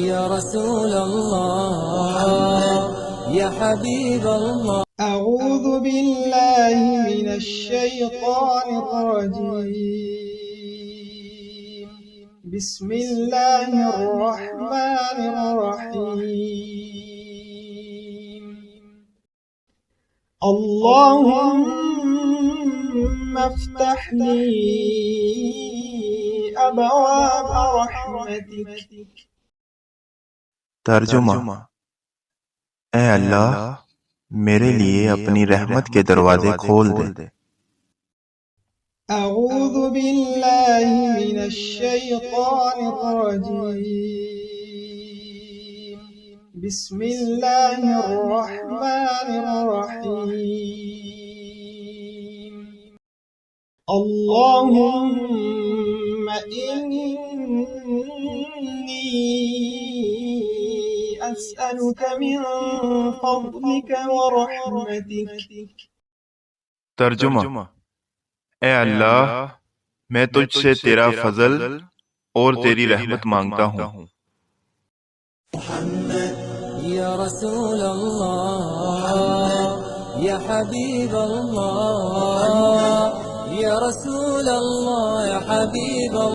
या रसूल अल्लाह या हबीब अल्लाह। अऊज़ु बिल्लाहि मिनश शैतानिर रजीम। बिस्मिल्लाहिर रहमानिर रहीम। अल्लाहुम्मा इफ्तह ली अबवाब रहमतिक। तर्जुमा। ए अल्लाह, मेरे लिए अपनी रहमत के दरवाजे खोल दे। अऊज़ु बिल्लाहि मिनश शैतानिर रजीम। बिस्मिल्लाहिर रहमानिर रहीम। अल्लाहुम्मा इन्नी अस्अलुका मिन फ़ज़लिका व रहमतिक। तर्जुमा। ए अल्लाह, मैं तुझसे तेरा फजल और तेरी रहमत मांगता हूँ। या रसूल अल्लाह या हबीब अल्लाह या रसूल अल्लाह या हबीब अल्लाह।